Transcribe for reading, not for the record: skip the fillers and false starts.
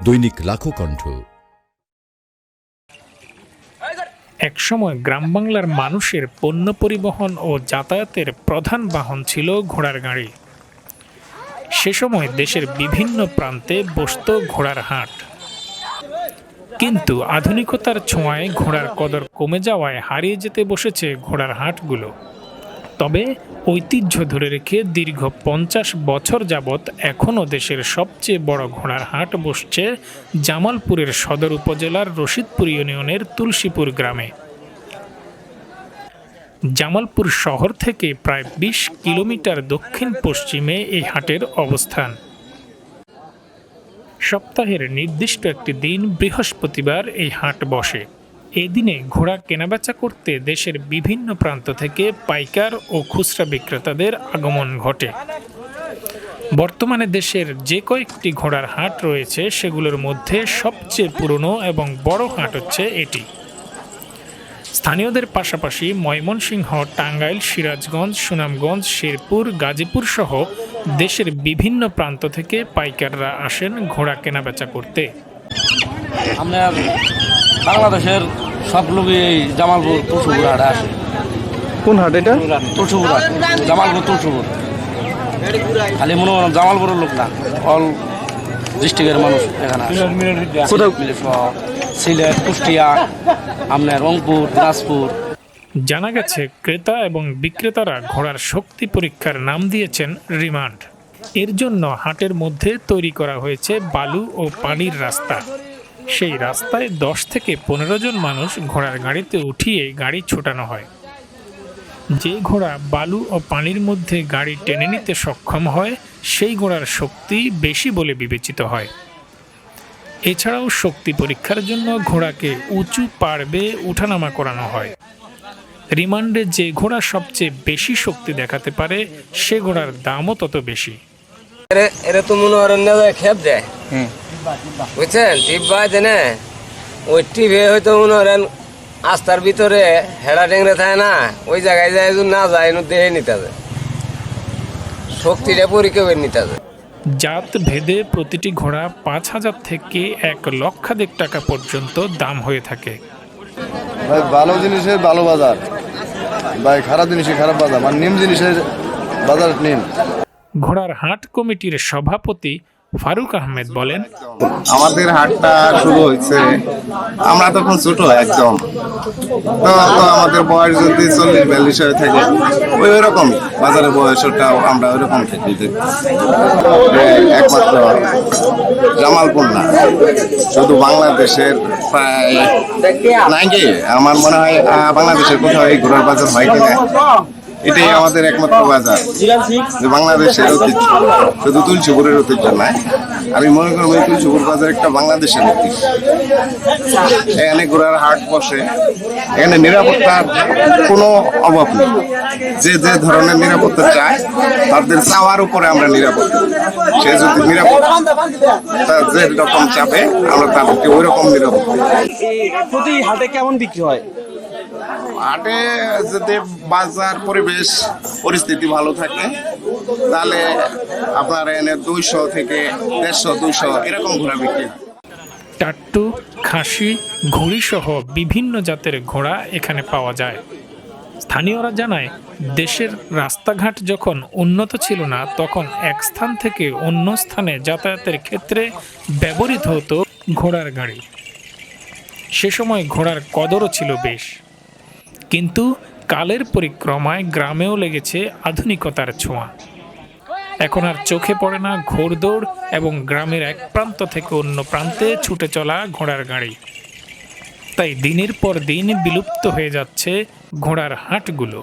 দৈনিক লাখো কণ্ঠ। একসময় গ্রাম বাংলার মানুষের পণ্য পরিবহন ও যাতায়াতের প্রধান বাহন ছিল ঘোড়ার গাড়ি। সে সময় দেশের বিভিন্ন প্রান্তে বসত ঘোড়ার হাট। কিন্তু আধুনিকতার ছোঁয়ায় ঘোড়ার কদর কমে যাওয়ায় হারিয়ে যেতে বসেছে ঘোড়ার হাটগুলো। তবে ঐতিহ্য ধরে রেখে দীর্ঘ ৫০ বছর যাবৎ এখনও দেশের সবচেয়ে বড় ঘোড়ার হাট বসছে জামালপুরের সদর উপজেলার রশিদপুর ইউনিয়নের তুলসীপুর গ্রামে। জামালপুর শহর থেকে প্রায় ২০ কিলোমিটার দক্ষিণ পশ্চিমে এই হাটের অবস্থান। সপ্তাহের নির্দিষ্ট একটি দিন বৃহস্পতিবার এই হাট বসে। এই দিনে ঘোড়া কেনাবেচা করতে দেশের বিভিন্ন প্রান্ত থেকে পাইকার ও খুচরা বিক্রেতাদের আগমন ঘটে। বর্তমানে দেশের যে কয়েকটি ঘোড়ার হাট রয়েছে সেগুলোর মধ্যে সবচেয়ে পুরনো এবং বড় হাট হচ্ছে এটি। স্থানীয়দের পাশাপাশি ময়মনসিংহ, টাঙ্গাইল, সিরাজগঞ্জ, সুনামগঞ্জ, শেরপুর, গাজীপুর সহ দেশের বিভিন্ন প্রান্ত থেকে পাইকাররা আসেন ঘোড়া কেনাবেচা করতে। আমরা বাংলাদেশের সব লোকই এই জামালপুর তুলসীপুর হাটে আসে। কোন হাট এটা? তুলসীপুর হাট, জামালপুর তুলসীপুর। খালি মনে হয় জামালপুরের লোক না, অল ডিস্ট্রিক্টের মানুষ এখানে আসে। সিলেট, কুষ্টিয়া, আপনার রংপুর, দিনাজপুর। জানা গেছে ক্রেতা এবং বিক্রেতারা ঘোড়ার শক্তি পরীক্ষার নাম দিয়েছেন রিমান্ড। এর জন্য হাটের মধ্যে তৈরি করা হয়েছে বালু ও পানির রাস্তা। সেই রাস্তায় ১০ থেকে ১৫ জন মানুষ ঘোড়ার গাড়িতে উঠিয়ে গাড়ি ছোটানো হয়। যে ঘোড়া বালু ও পানির মধ্যে গাড়ি টেনে নিতে সক্ষম হয় সেই ঘোড়ার শক্তি বেশি বলে বিবেচিত হয়। এছাড়াও শক্তি পরীক্ষার জন্য ঘোড়াকে উঁচু পাড় বেয়ে উঠানামা করানো হয়। রিমান্ডে যে ঘোড়া সবচেয়ে বেশি শক্তি দেখাতে পারে সে ঘোড়ার দামও তত বেশি। এরা তো মনে করেন না খেপ দেয়, বুঝছেন? টিপ বাজে না, ওই টিপে হয়তো মনে করেন আস্তার ভিতরে হেড়া টেংরে থাকে না, ওই জায়গায় যায় না যায় দেহে নিতে হবে, শক্তিটা পরীক্ষা করে নিতে হবে। জাত ভেদে প্রতিটি ঘোড়া ৫,০০০ থেকে ১,০০,০০০ টাকা পর্যন্ত দাম হয়ে থাকে। ভাই ভালো জিনিসের ভালো বাজার, ভাই খারাপ জিনিসের খারাপ বাজার, মানে নিম জিনিসের বাজার নিম। ঘোড়ার হাট কমিটির সভাপতি ফারুক আহমেদ বলেন, আমাদের হাটটা শুরু হয়েছে, আমরা তখন ছোট একদম, তো আমাদের বয়স যদি ৪০-৪২ হয়ে থাকে ওই রকম বাজারের বয়সটাও আমরা ওই রকম থেকে একমাত্র জামালপুর না, শুধু বাংলাদেশের প্রায় নাকি আমার মনে হয় বাংলাদেশের কোথাও এই ঘোড়ার বাজার হয় কিনা, এটাই আমাদের একমাত্র বাজার যে বাংলাদেশের ঐতিহ্য, শুধু তুলসীপুরের ঐতিহ্য নয়। আমি মনে করি এই তুলসীপুর বাজার একটা বাংলাদেশের ঐতিহ্য। এখানে ঘোড়ার হাট বসে, এখানে নিরাপত্তার কোনো অভাব নেই। যে যে ধরনের নিরাপত্তা চায় তাদের চাওয়ার উপরে আমরা নিরাপত্তা, সে যদি নিরাপত্তা যে রকম চাপে আমরা তাদেরকে ওই রকম নিরাপত্তা। প্রতি হাটে কেমন বিক্রি হয়? হাটে যদি বাজার পরিবেশ পরিস্থিতি ভালো থাকে তাহলে আপনার এনে ২০০ থেকে ১৫০-২০০ এরকম ঘোড়া বিক্রি হয়। টাট্টু, খাসি, ঘুড়ি সহ বিভিন্ন জাতের ঘোড়া এখানে পাওয়া যায়। স্থানীয়রা জানায়, দেশের রাস্তাঘাট যখন উন্নত ছিল না তখন এক স্থান থেকে অন্য স্থানে যাতায়াতের ক্ষেত্রে ব্যবহৃত হতো ঘোড়ার গাড়ি। সে সময় ঘোড়ার কদরও ছিল বেশ। কিন্তু কালের পরিক্রমায় গ্রামেও লেগেছে আধুনিকতার ছোঁয়া। এখন আর চোখে পড়ে না ঘোড়দৌড় এবং গ্রামের এক প্রান্ত থেকে অন্য প্রান্তে ছুটে চলা ঘোড়ার গাড়ি। তাই দিনের পর দিন বিলুপ্ত হয়ে যাচ্ছে ঘোড়ার হাটগুলো।